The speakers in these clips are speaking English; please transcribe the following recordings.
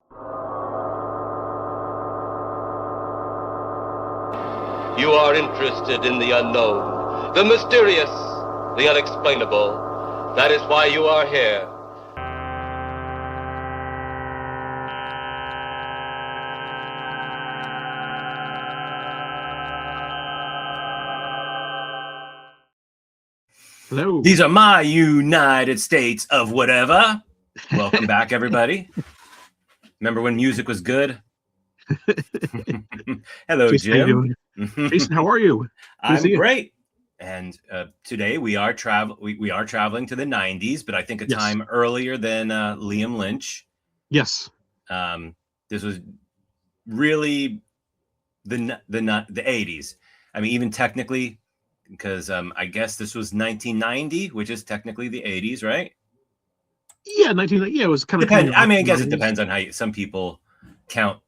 You are interested in the unknown, the mysterious, the unexplainable. That is why you are here. Hello. These are my United States of whatever. Welcome back, everybody. Remember when music was good? Hello, Jason, how you Jim. doing? Jason, how are you? I'm great. And today we are traveling to the 90s, but I think a time earlier than Liam Lynch. Yes. This was really the 80s. I mean, even technically, because I guess this was 1990, which is technically the 80s, right? Yeah, 1990. Yeah, it was kind of. I mean, I guess it depends on how some people count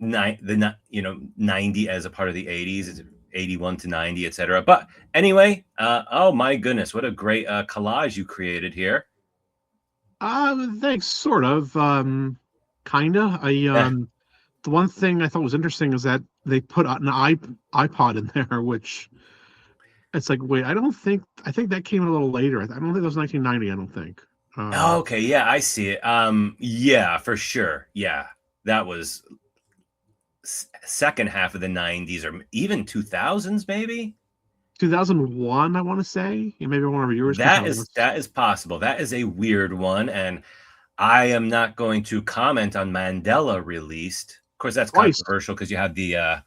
90 as a part of the 80s. It's 81 to 90, etc. But anyway, oh my goodness, what a great collage you created here. Thanks. Sort of. Kinda. The one thing I thought was interesting is that they put an iPod in there, which it's like, wait, I think that came a little later. I don't think it was 1990. I don't think. Okay, yeah, I see it. Yeah, for sure. Yeah, that was second half of the 90s or even 2000s, maybe 2001. I want to say. Maybe one of our viewers. That is possible. That is a weird one, and I am not going to comment on Mandela released. Of course, that's controversial because you have the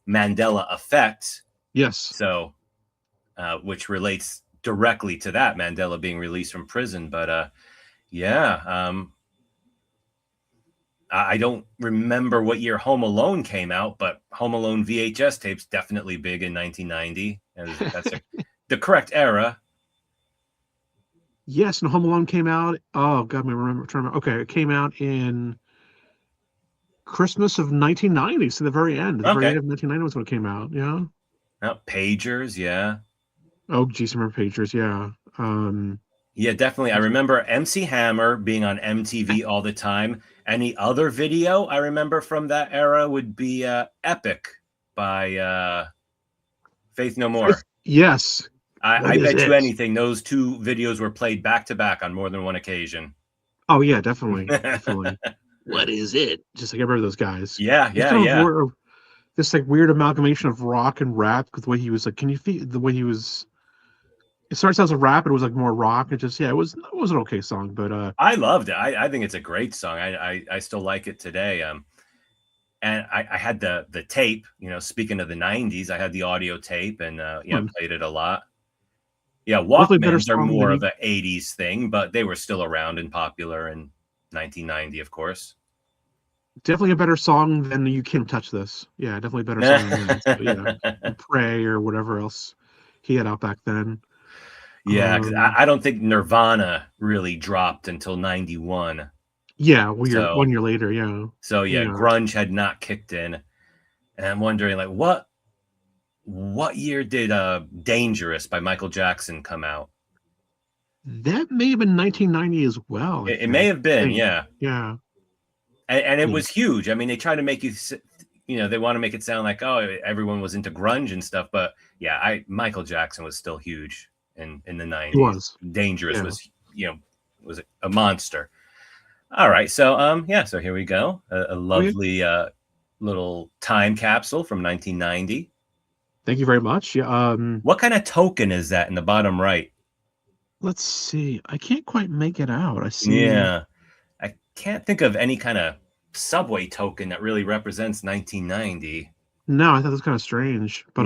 Mandela effect. Yes. So, which relates directly to that, Mandela being released from prison. But yeah, I don't remember what year Home Alone came out, but Home Alone VHS tapes definitely big in 1990. And that's the correct era. Yes, and Home Alone came out. Oh God, I remember. Okay, it came out in Christmas of 1990, so the very end. The very end of 1990 was when it came out. Yeah. Pagers, yeah. Oh, geez, I remember Pagers. Yeah. Yeah, definitely. I remember MC Hammer being on MTV all the time. Any other video I remember from that era would be Epic by Faith No More. Yes. I bet you anything those two videos were played back to back on more than one occasion. Oh yeah, definitely. Definitely. What is it? Just like I remember those guys. Yeah. This like weird amalgamation of rock and rap with the way he was like, can you feel the way he was? It starts out as a rap, it was like more rock. It just it was an okay song, but I loved it. I think it's a great song. I still like it today. And I had the tape. Speaking of the 90s, I had the audio tape and played it a lot. Yeah, Walkmans are more of an 80s thing, but they were still around and popular in 1990, of course. Definitely a better song than You Can't Touch This. Yeah, definitely a better song than that. So, yeah, Pray or whatever else he had out back then. Yeah, because I don't think Nirvana really dropped until 91. Yeah, 1 year later, yeah. So yeah, grunge had not kicked in. And I'm wondering, like, what year did Dangerous by Michael Jackson come out? That may have been 1990 as well. It may have been, yeah. Yeah. And it was huge. I mean, they try to make they want to make it sound like, oh, everyone was into grunge and stuff. But yeah, Michael Jackson was still huge in the 90s. He was. Dangerous was a monster. All right. So, so here we go. A lovely little time capsule from 1990. Thank you very much. Yeah. What kind of token is that in the bottom right? Let's see. I can't quite make it out. I see. Yeah. I can't think of any kind of subway token that really represents 1990. No, I thought it was kind of strange. But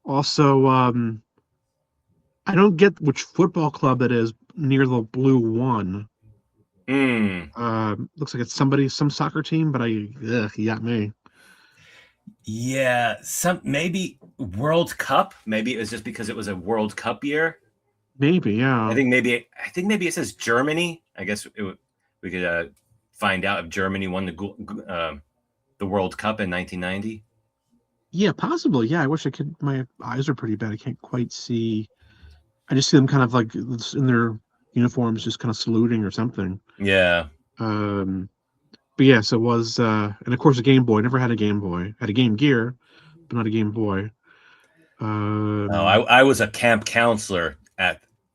also, I don't get which football club it is near the blue one. Looks like it's some soccer team, but you got me. Yeah, maybe World Cup. Maybe it was just because it was a World Cup year. Maybe, yeah. I think maybe it says Germany. I guess we could find out if Germany won the World Cup in 1990. Yeah, possibly. Yeah, I wish I could. My eyes are pretty bad. I can't quite see. I just see them kind of like in their uniforms, just kind of saluting or something. Yeah. But yes, it was, and of course a Game Boy. Never had a Game Boy. Had a Game Gear, but not a Game Boy. Oh, I was a camp counselor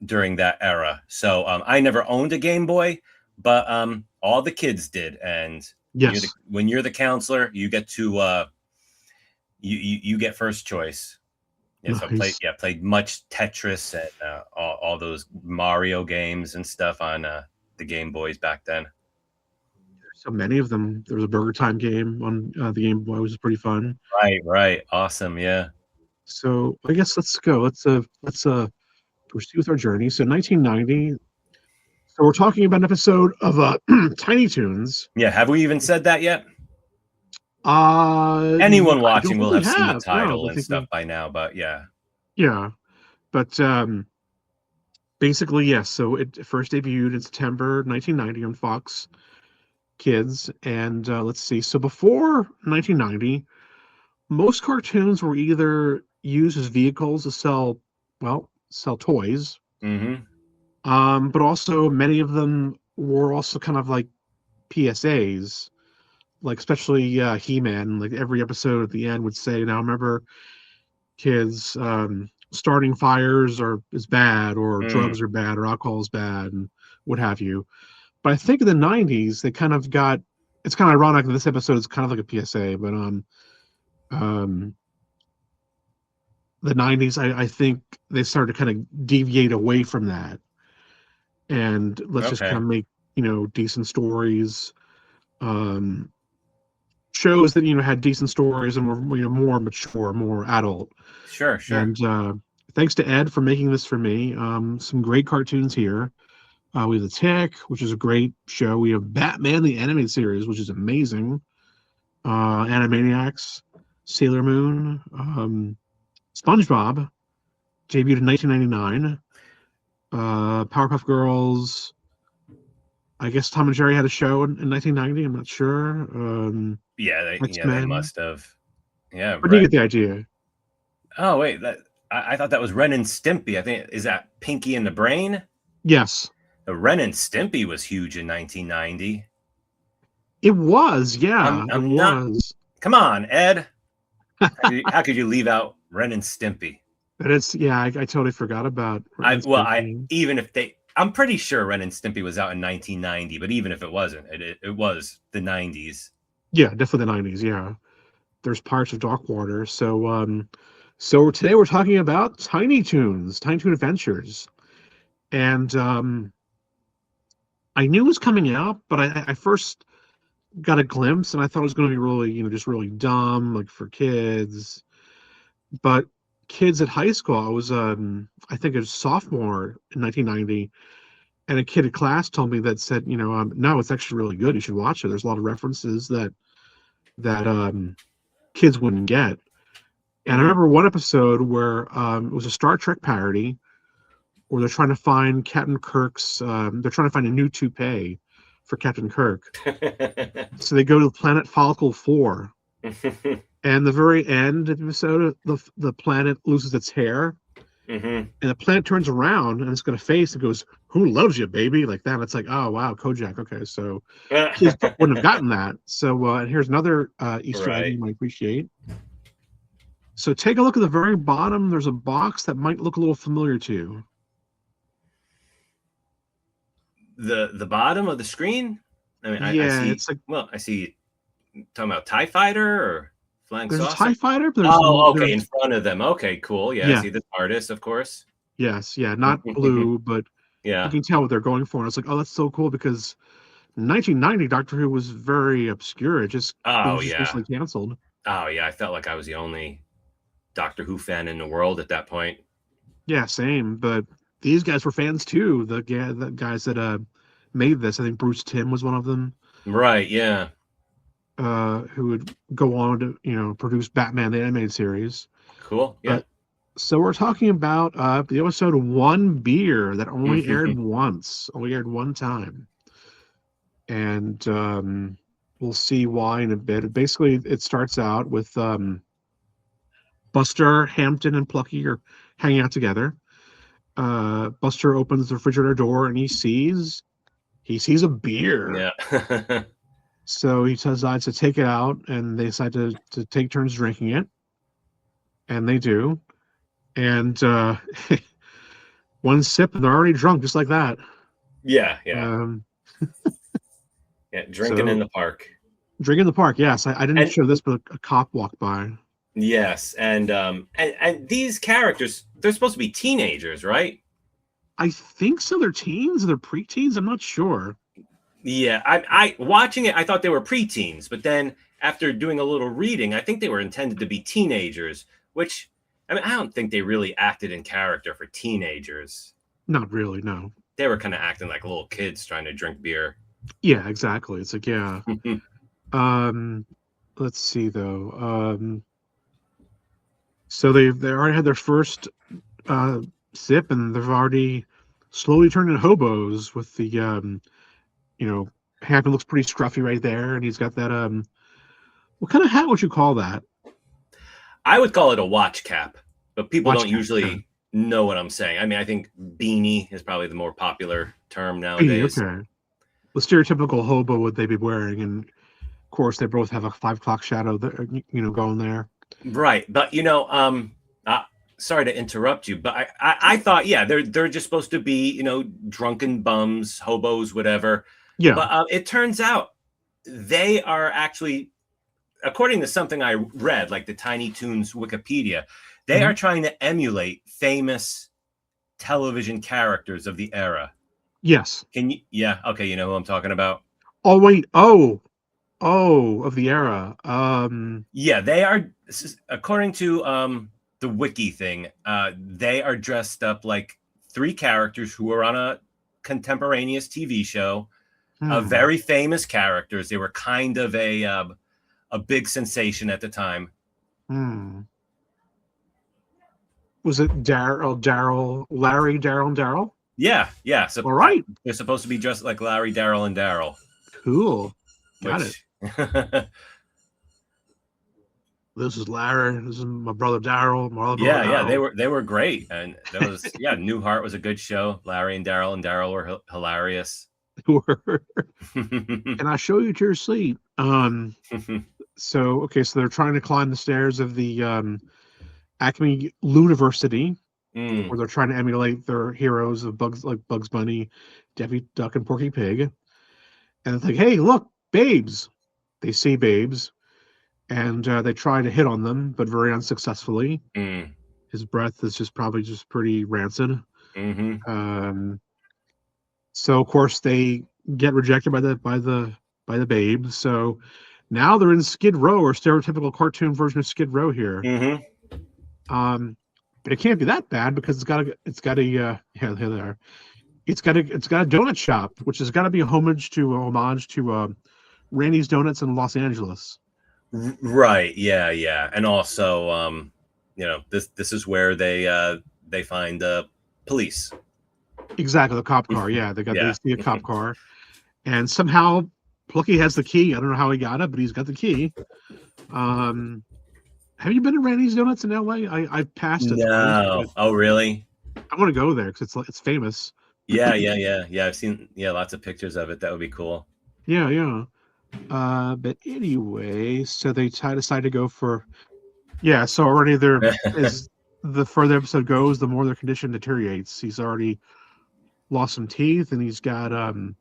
during that era, so I never owned a Game Boy, but all the kids did. And Yes. when you're the counselor, you get to you get first choice. Yeah, so Nice. played much Tetris and all those Mario games and stuff on the Game Boys back then. So many of them. There was a Burger Time game on the Game Boy, which was pretty fun. Right, awesome, yeah. So I guess let's go. Let's proceed with our journey. So 1990. So we're talking about an episode of Tiny Toons. Yeah, have we even said that yet? Anyone Anyone watching will really have seen the No, title I and think stuff by now, but yeah. Yeah, but basically, yes. So it first debuted in September 1990 on Fox Kids, and let's see. So before 1990, most cartoons were either used as vehicles to sell toys, Mm-hmm. but also many of them were also kind of like PSAs, like especially He-Man. Like every episode at the end would say, "Now remember, kids, starting fires is bad, or Mm. drugs are bad, or alcohol is bad, and what have you." But I think in the 90s they kind of got. It's kind of ironic that this episode is kind of like a PSA, but um, the 90s, I think they started to kind of deviate away from that, and let's just kind Okay. of make decent stories, um, shows that had decent stories and were more mature, more adult. Sure. And thanks to Ed for making this for me. Some great cartoons here. We have The Tick, which is a great show. We have Batman the Animated Series, which is amazing. Animaniacs, Sailor Moon, SpongeBob, debuted in 1999. Powerpuff Girls. I guess Tom and Jerry had a show in 1990. I'm not sure. Yeah, they X-Men. must have. Yeah, Where do you get the idea? Oh wait, I thought that was Ren and Stimpy. I think is that Pinky and the Brain? Yes. The Ren and Stimpy was huge in 1990. It was, yeah. I'm it not. was. Come on, Ed. How could you leave out Ren and Stimpy? That is, yeah. I totally forgot about. Even if I'm pretty sure Ren and Stimpy was out in 1990, but even if it wasn't, it was the 90s. Yeah, definitely the 90s. Yeah, there's Pirates of Darkwater. So today we're talking about Tiny Toons, Tiny Toon Adventures, and I knew it was coming out, but I first got a glimpse and I thought it was going to be really, just really dumb, like for kids. But kids at high school, I was, I think, a sophomore in 1990. And a kid in class told me that said, no, it's actually really good. You should watch it. There's a lot of references that kids wouldn't get. And I remember one episode where it was a Star Trek parody where they're trying to find Captain Kirk's. They're trying to find a new toupee for Captain Kirk. So they go to the planet Follicle 4. And the very end of the episode, the planet loses its hair. And the planet turns around and it's got a face that goes, "Who loves you, baby?" Like that. It's like, oh wow, Kojak. Okay, so kids wouldn't have gotten that. So and here's another Easter egg you might appreciate. So take a look at the very bottom. There's a box that might look a little familiar to you. The bottom of the screen. I mean, yeah, I see. It's like, well, I see. Talking about TIE Fighter or flying there's saucer. a TIE Fighter. But okay, in front of them. Okay, cool. Yeah, I see the artist, of course. Yes, yeah, not blue, but yeah, you can tell what they're going for. And it's like, oh, that's so cool because 1990 Doctor Who was very obscure. It was just recently canceled. Oh yeah, I felt like I was the only Doctor Who fan in the world at that point. Yeah, same. But these guys were fans too. The guys that made this, I think Bruce Timm was one of them. Right. Yeah. Who would go on to produce Batman the Animated Series. Cool. Yeah. So we're talking about the episode One Beer that only aired only aired one time, and we'll see why in a bit. Basically, it starts out with Buster, Hampton, and Plucky are hanging out together. Buster opens the refrigerator door and he sees a beer. Yeah. So he decides to take it out, and they decide to take turns drinking it, and they do. And one sip, and they're already drunk, just like that. Yeah. Um, Yeah. Drinking in so the park. drinking in the park, yes. I didn't And show this, but a cop walked by. yes, and these characters, they're supposed to be teenagers, right? I think so. They're teens, they're preteens. I'm not sure. Yeah, I watching it, I thought they were preteens, but then after doing a little reading, I think they were intended to be teenagers, which I mean, I don't think they really acted in character for teenagers. Not really, no. They were kind of acting like little kids trying to drink beer. Yeah, exactly. It's like, yeah. Let's see though. So they already had their first sip, and they've already slowly turned into hobos with the Hampton looks pretty scruffy right there, and he's got that what kind of hat would you call that? I would call it a watch cap, but people Watch don't cap, usually yeah. know what I'm saying. I mean, I think beanie is probably the more popular term Hey, nowadays. okay. The stereotypical hobo would they be wearing, and of course they both have a 5 o'clock shadow there, going there. Right, but sorry to interrupt you, but I thought, yeah, they're just supposed to be, drunken bums, hobos, whatever. Yeah. But it turns out they are actually, according to something I read, like the Tiny Toons Wikipedia, they are trying to emulate famous television characters of the era. Yes. Can you? Yeah. Okay. You know who I'm talking about? Oh wait. Oh, of the era. Yeah, they are. According to the wiki thing, they are dressed up like 3 characters who were on a contemporaneous TV show, very famous characters. They were kind of a big sensation at the time. Was it Larry, Daryl, and Daryl? Yeah. So all right. They're supposed to be dressed like Larry, Daryl, and Daryl. Cool. Got it. This is Larry. This is my brother Daryl. Yeah. They were great, and that was Newhart was a good show. Larry and Daryl were hilarious. Can I show you to your seat? So they're trying to climb the stairs of the Acme Luniversity, where they're trying to emulate their heroes of Bugs Bunny, Daffy Duck, and Porky Pig. And it's like, hey, look, babes. They see babes, and they try to hit on them, but very unsuccessfully. His breath is probably pretty rancid. So of course they get rejected by the babes. So now they're in Skid Row, or stereotypical cartoon version of Skid Row here. But it can't be that bad because it's got a here they are. It's got a donut shop, which has got to be a homage to Randy's Donuts in Los Angeles. Right. Yeah. And also, this is where they find police. Exactly, the cop car. Yeah, they see a cop car, and somehow Plucky has the key. I don't know how he got it, but he's got the key. Have you been to Randy's Donuts in LA? I've passed it. No. Oh, really? I want to go there because it's famous. Yeah. I've seen lots of pictures of it. That would be cool. Yeah. But anyway, so they decide to go for. Yeah, so already the further the episode goes, the more their condition deteriorates. He's already lost some teeth, and he's got some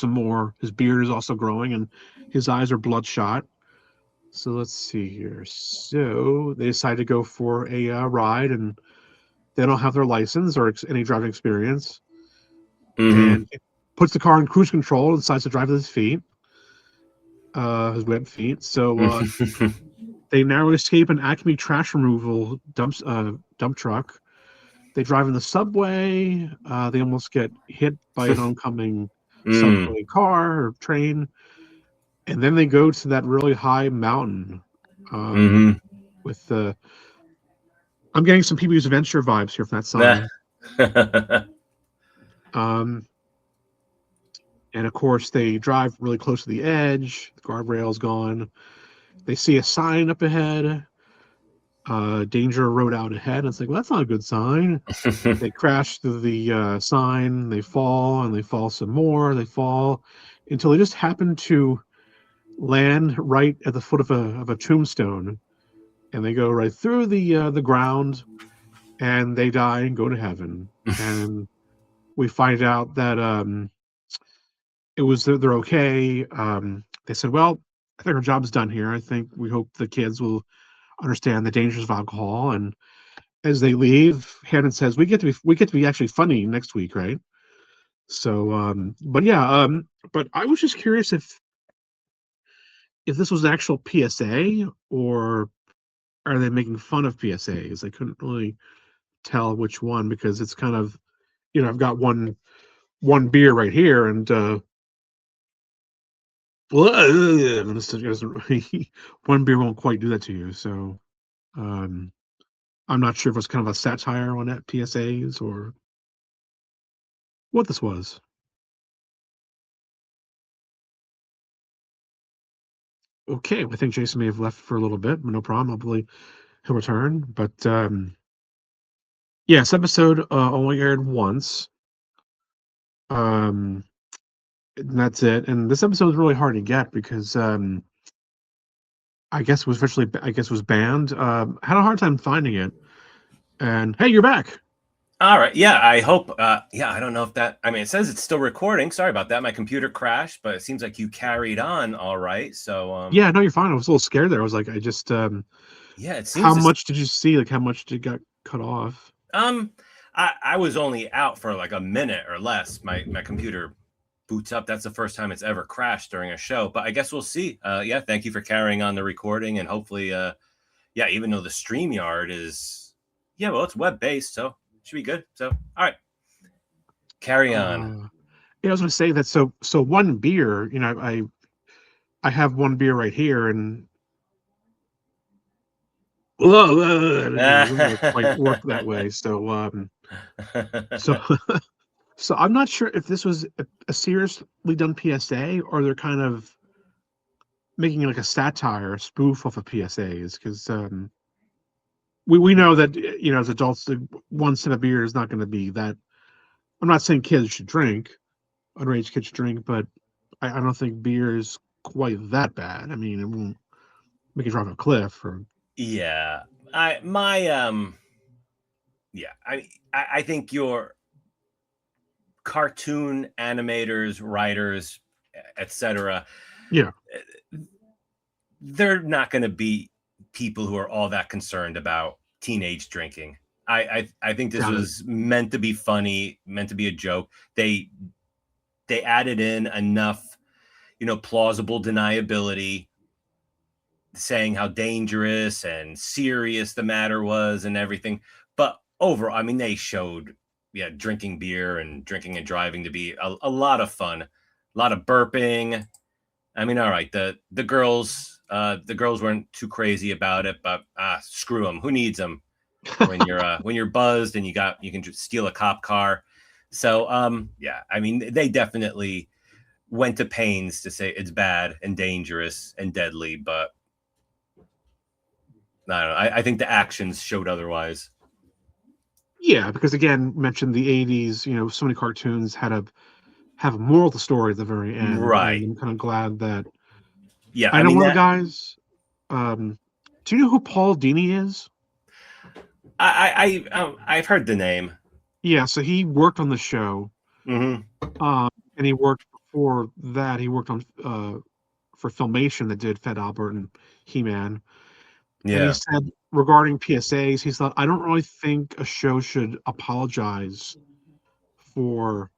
more. His beard is also growing, and his eyes are bloodshot. So let's see here. So they decide to go for a ride, and they don't have their license or any driving experience. And it puts the car in cruise control and decides to drive with his feet, his web feet. So they narrowly escape an Acme trash removal dump truck. They drive in the subway. They almost get hit by an oncoming subway car or train. And then they go to that really high mountain with the. I'm getting some Pee-wee's Adventure vibes here from that song. And of course, they drive really close to the edge. The guardrail's gone. They see a sign up ahead. danger road out ahead. It's like, well, that's not a good sign. They crash through the sign, they fall, and they fall some more. They fall until they just happen to land right at the foot of a tombstone, and they go right through the ground, and they die and go to heaven. And we find out that it was they're okay. They said, "Well, I think our job's done here. I think we hope the kids will understand the dangers of alcohol." And as they leave, Hannon says, we get to be actually funny next week, right?" So, but yeah, but I was just curious if this was an actual PSA or are they making fun of PSAs? I couldn't really tell which one because it's kind of, I've got one beer right here, and one beer won't quite do that to you. So, um, I'm not sure if it's kind of a satire on that PSAs or what this was. Okay, I think Jason may have left for a little bit, but no problem. Hopefully he'll return. But yeah, this episode only aired once. And that's it. And this episode was really hard to get because I guess it was banned. Had a hard time finding it. And hey, you're back. All right. Yeah, I hope. Yeah, I don't know if that. I mean, it says it's still recording. Sorry about that. My computer crashed, but it seems like you carried on all right. So. Yeah, no, you're fine. I was a little scared there. I was like, I just. Yeah, it seems. How much did you see? Like, how much did it got cut off? I was only out for like a minute or less. My computer boots up. That's the first time it's ever crashed during a show. But I guess we'll see. Yeah, thank you for carrying on the recording, and hopefully, yeah, even though the StreamYard is, yeah, well, it's web based, so. Should be good. So, all right, carry on. Yeah, I was going to say that. So one beer. I have one beer right here, and it doesn't quite work that way. So, so I'm not sure if this was a seriously done PSA or they're kind of making like a satire, a spoof off of PSAs because. We know that as adults, one sip of beer is not going to be that. I'm not saying kids should drink, underage kids should drink, but I don't think beer is quite that bad. I mean, it won't make you drop off a cliff or. Yeah, I think your cartoon animators, writers, etc. Yeah, they're not going to be people who are all that concerned about teenage drinking. I think this was meant to be funny, meant to be a joke. They added in enough, plausible deniability, saying how dangerous and serious the matter was and everything. But overall, I mean, they showed, drinking beer and drinking and driving to be a lot of fun, a lot of burping. I mean, all right, the girls weren't too crazy about it, but screw them. Who needs them when you're buzzed and you can just steal a cop car? So yeah, I mean, they definitely went to pains to say it's bad and dangerous and deadly, but I don't know. I think the actions showed otherwise. Yeah, because again, mentioned the '80s. So many cartoons had a moral to the story at the very end. Right. And I'm kind of glad that. Yeah, I know one of the guys. Do you know who Paul Dini is? I've heard the name. Yeah, so he worked on the show. Mm-hmm. And he worked before that. He worked on for Filmation that did Fed Albert and He-Man. Yeah. And he said regarding PSAs, he thought, I don't really think a show should apologize for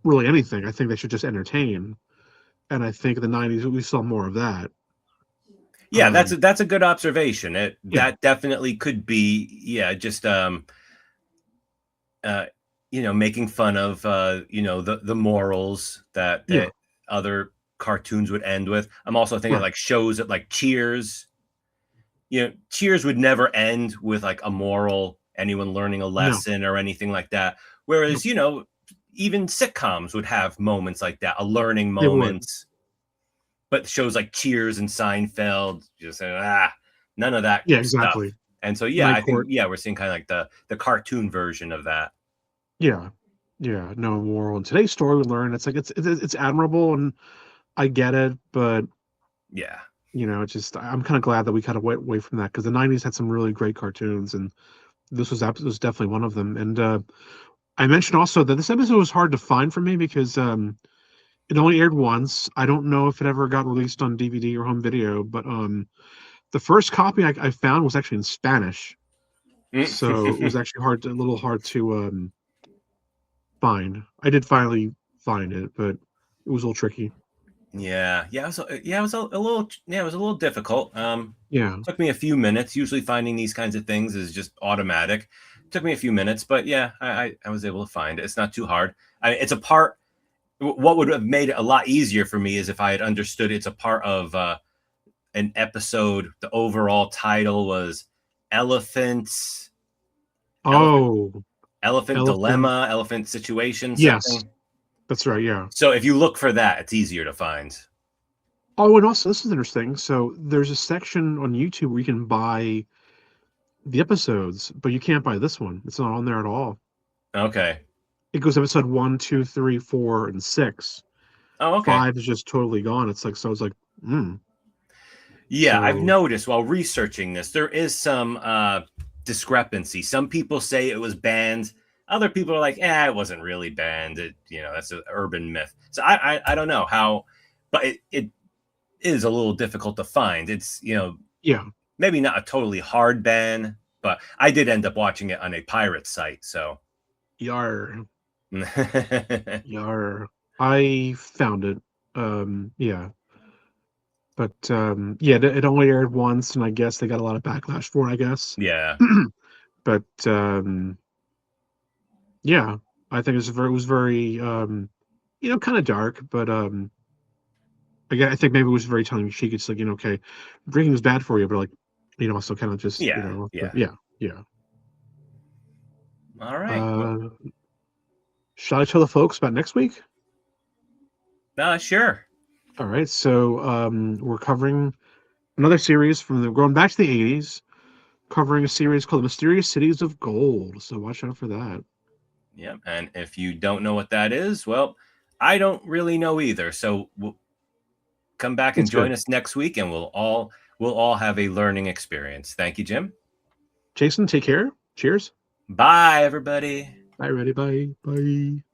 really anything. I think they should just entertain. And I think in the '90s we saw more of that. Yeah, that's a good observation. That definitely could be, just making fun of the morals that other cartoons would end with. I'm also thinking like shows that like Cheers. Cheers would never end with like a moral, anyone learning a lesson or anything like that. Whereas, even sitcoms would have moments like that, a learning moment. But shows like Cheers and Seinfeld just None of that Yeah, stuff. exactly. And so, Night I Court. think, we're seeing kind of like the cartoon version of that. Yeah. Yeah. No moral. In today's story, we learn it's like it's admirable, and I get it, but Yeah. it's just I'm kind of glad that we kind of went away from that, because the '90s had some really great cartoons, and this was definitely one of them. And I mentioned also that this episode was hard to find for me because it only aired once. I don't know if it ever got released on DVD or home video, but the first copy I found was actually in Spanish, so it was actually a little hard to find. I did finally find it, but it was a little tricky. Yeah, it was a little difficult. Yeah, Took me a few minutes. Usually finding these kinds of things is just automatic. Took me a few minutes, but yeah, I was able to find it. It's not too hard. It's a part. What would have made it a lot easier for me is if I had understood it's a part of an episode. The overall title was Elephants, oh, Elephant elephant. Dilemma, Elephant Situation, Yes, something. that's right. Yeah. So if you look for that, it's easier to find. Oh, and also this is interesting. So there's a section on YouTube where you can buy the episodes, but you can't buy this one. It's not on there at all. Okay. It goes episode 1, 2, 3, 4, and 6. Oh, okay. 5 is just totally gone. It's like, so it's like, Yeah, So I've noticed while researching this, there is some discrepancy. Some people say it was banned. Other people are like, it wasn't really banned. That's an urban myth. So I don't know how, but it is a little difficult to find. It's, yeah. maybe not a totally hard ban, but I did end up watching it on a pirate site. So Yar. Yar. I found it. Yeah. But it only aired once, and I guess they got a lot of backlash for it, I guess. Yeah. But yeah, I think it was very kind of dark, but again, I think maybe it was very tongue in cheek. It's like, okay, drinking is bad for you, but like, also kind of just, Yeah. yeah. All right. Shall I tell the folks about next week? Sure. All right, so we're covering another series going back to the '80s, covering a series called The Mysterious Cities of Gold. So watch out for that. Yeah, and if you don't know what that is, well, I don't really know either. So we'll come back and join us next week, and we'll all have a learning experience. Thank you, Jim. Jason, take care. Cheers. Bye, everybody. Bye, everybody. Bye.